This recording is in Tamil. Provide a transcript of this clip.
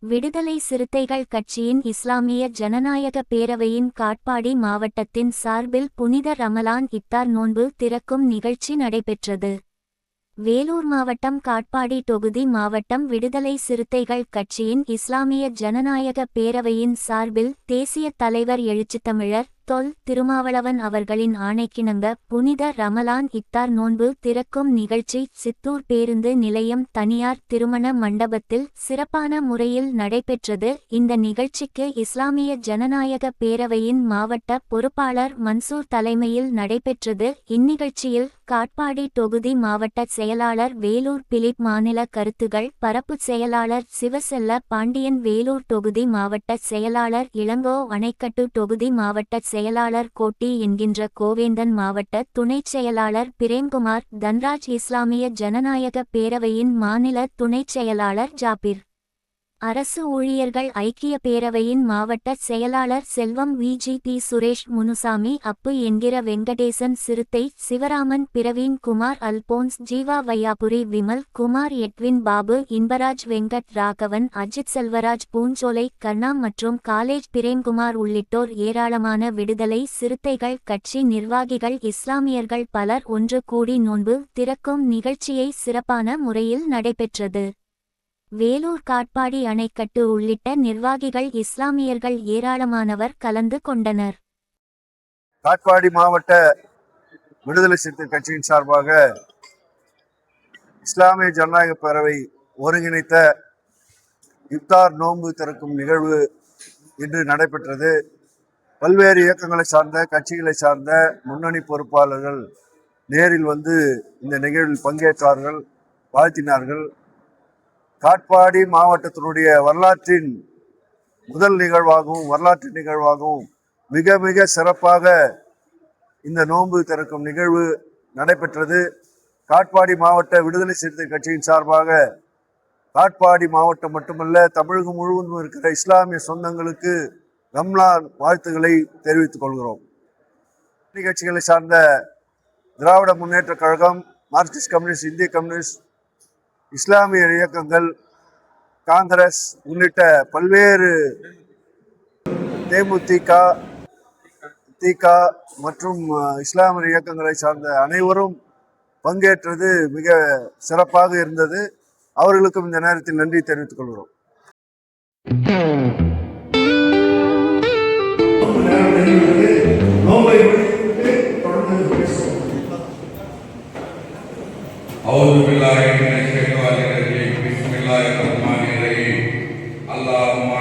விடுதலை சிறுத்தைகள் கட்சியின் இஸ்லாமிய ஜனநாயக பேரவையின் காட்பாடி மாவட்டத்தின் சார்பில் புனித ரமலான் இஃப்தார் நோன்பு திறக்கும் நிகழ்ச்சி நடைபெற்றது. வேலூர் மாவட்டம் காட்பாடி தொகுதி மாவட்டம் விடுதலை சிறுத்தைகள் கட்சியின் இஸ்லாமிய ஜனநாயக பேரவையின் சார்பில் தேசிய தலைவர் எழுச்சித்தமிழர் தொல் திருமாவளவன் அவர்களின் ஆணைக்கிணங்க புனித ரமலான் இஃப்தார் நோன்பு திறக்கும் நிகழ்ச்சி சித்தூர் பேருந்து நிலையம் தனியார் திருமண மண்டபத்தில் சிறப்பான முறையில் நடைபெற்றது. இந்த நிகழ்ச்சிக்கு இஸ்லாமிய ஜனநாயக பேரவையின் மாவட்ட பொறுப்பாளர் மன்சூர் தலைமையில் நடைபெற்றது. இந்நிகழ்ச்சியில் காட்பாடி தொகுதி மாவட்ட செயலாளர் வேலூர் பிலிப், மாநில கருத்துகள் பரப்பு செயலாளர் சிவசெல்ல பாண்டியன், வேலூர் தொகுதி மாவட்ட செயலாளர் இளங்கோ, அணைக்கட்டு தொகுதி மாவட்ட செயலாளர் கோட்டி என்கின்ற கோவேந்தன், மாவட்ட துணைச் செயலாளர் பிரேம்குமார், தன்ராஜ், இஸ்லாமிய ஜனநாயக பேரவையின் மாநில துணைச் செயலாளர் ஜாபிர், அரசு ஊழியர்கள் ஐக்கிய பேரவையின் மாவட்ட செயலாளர் செல்வம், விஜிபி சுரேஷ், முனுசாமி, அப்பு என்கிற வெங்கடேசன், சிறுத்தை சிவராமன், பிரவீன் குமார், அல்போன்ஸ், ஜீவா வையாபுரி, விமல் குமார், எட்வின் பாபு, இன்பராஜ், வெங்கட் ராகவன், அஜித் செல்வராஜ், பூஞ்சோலை கர்ணா மற்றும் காலேஜ் பிரேம்குமார் உள்ளிட்டோர் ஏராளமான விடுதலை சிறுத்தைகள் கட்சி நிர்வாகிகள், இஸ்லாமியர்கள் பலர் ஒன்று கூடி நோன்பு திறக்கும் நிகழ்ச்சியை சிறப்பான முறையில் நடைபெற்றது. வேலூர், காட்பாடி, அணைக்கட்டு உள்ளிட்ட நிர்வாகிகள், இஸ்லாமியர்கள் ஏராளமானவர் கலந்து கொண்டனர். காட்பாடி மாவட்ட விடுதலை சிறுத்தை கட்சியின் சார்பாக இஸ்லாமிய ஜனநாயக பேரவை ஒருங்கிணைத்த இஃப்தார் நோன்பு திறக்கும் நிகழ்வு இன்று நடைபெற்றது. பல்வேறு இயக்கங்களை சார்ந்த கட்சிகளை சார்ந்த முன்னணி பொறுப்பாளர்கள் நேரில் வந்து இந்த நிகழ்வில் பங்கேற்றார்கள், வாழ்த்தினார்கள். காட்பாடி மாவட்டத்தினுடைய வரலாற்றின் முதல் நிகழ்வாகவும் வரலாற்று நிகழ்வாகவும் மிக மிக சிறப்பாக இந்த நோன்பு திறக்கும் நிகழ்வு நடைபெற்றது. காட்பாடி மாவட்ட விடுதலை சிறுத்தை கட்சியின் சார்பாக காட்பாடி மாவட்டம் மட்டுமல்ல, தமிழகம் முழுவதும் இருக்கிற இஸ்லாமிய சொந்தங்களுக்கு ரம்லான் வாழ்த்துக்களை தெரிவித்துக் கொள்கிறோம். நிகழ்ச்சிகளை சார்ந்த திராவிட முன்னேற்ற கழகம், மார்க்சிஸ்ட் கம்யூனிஸ்ட், இந்திய கம்யூனிஸ்ட், இஸ்லாமிய இயக்கங்கள், காங்கிரஸ் உள்ளிட்ட பல்வேறு தேமுதிக மற்றும் இஸ்லாமிய இயக்கங்களை சார்ந்த அனைவரும் பங்கேற்றது மிக சிறப்பாக இருந்தது. அவர்களுக்கும் இந்த நேரத்தில் நன்றி தெரிவித்துக் கொள்கிறோம். Bismillahirrahmanirrahim. Allahumma